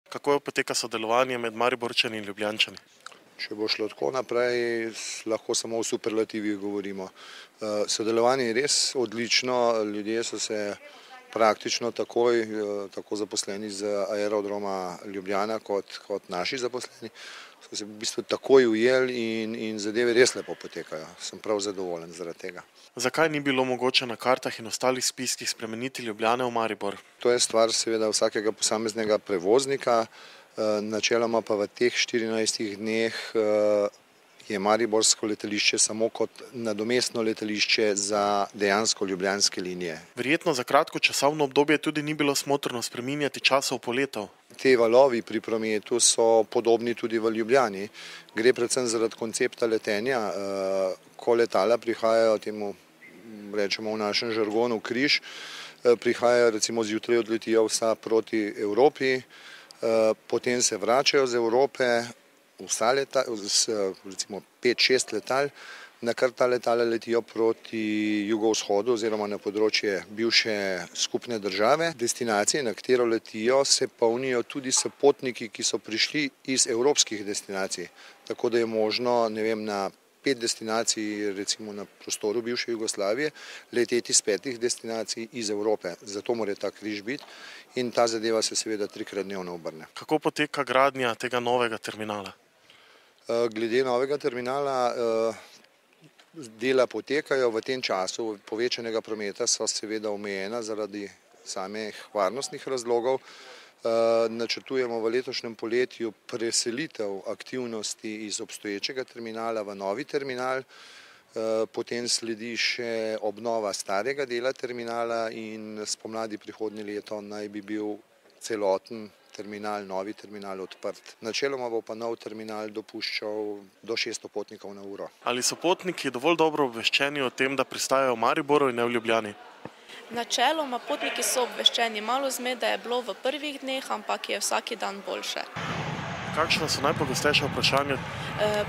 Kako poteka sodelovanje med Mariborčani in Ljubljančani? Če bo šlo tako naprej, lahko samo v superlativih govorimo. Sodelovanje je res odlično, ljudje so se praktično takoj, tako zaposleni z Aerodroma Ljubljana kot naši zaposleni, so se v bistvu takoj ujeli in zadeve res lepo potekajo. Sem prav zadovoljen zaradi tega. Zakaj ni bilo mogoče na kartah in ostalih spiskih spremeniti Ljubljane v Maribor? To je stvar seveda vsakega posameznega prevoznika, načeloma pa v teh 14 dneh je mariborsko letališče samo kot nadomestno letališče za dejansko ljubljanske linije. Verjetno za kratko časovno obdobje tudi ni bilo smotrno spreminjati časov poletov. Te valovi pri prometu so podobni tudi v Ljubljani. Gre predvsem zaradi koncepta letenja, ko letala prihajajo temu, rečemo v našem žargonu, križ, prihajajo recimo zjutraj odletijo vsa proti Evropi, potem se vračajo z Evrope, vsa recimo 5-6 letal, nakar ta letala letijo proti jugovzhodu oziroma na področje bivše skupne države. Destinacije, na katero letijo, se polnijo tudi s potniki, ki so prišli iz evropskih destinacij. Tako da je možno, ne vem, na 5 destinacij, recimo na prostoru bivše Jugoslavije, leteti z 5 destinacij iz Evrope. Zato mora ta križ biti in ta zadeva se seveda 3-krat dnevno obrne. Kako poteka gradnja tega novega terminala? Glede novega terminala dela potekajo v tem času povečanega prometa, so seveda omejena zaradi samih varnostnih razlogov. Načrtujemo v letošnjem poletju preselitev aktivnosti iz obstoječega terminala v novi terminal, potem sledi še obnova starega dela terminala in spomladi prihodnje leto naj bi bil celoten terminal, novi terminal odprt. Načeloma bo pa nov terminal dopuščal do 600 potnikov na uro. Ali so potniki dovolj dobro obveščeni o tem, da pristajajo v Mariboru in ne v Ljubljani? Načeloma potniki so obveščeni, malo zmede je bilo v prvih dneh, ampak je vsaki dan boljše. Kakšna so najpogostejša vprašanja?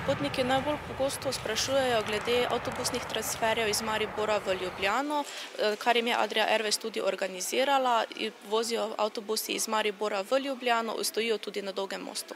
Potniki najbolj pogosto sprašujejo glede avtobusnih transferjev iz Maribora v Ljubljano, kar jim je Adria Airways tudi organizirala. Vozijo avtobusi iz Maribora v Ljubljano, stojijo tudi na Dolgem mostu.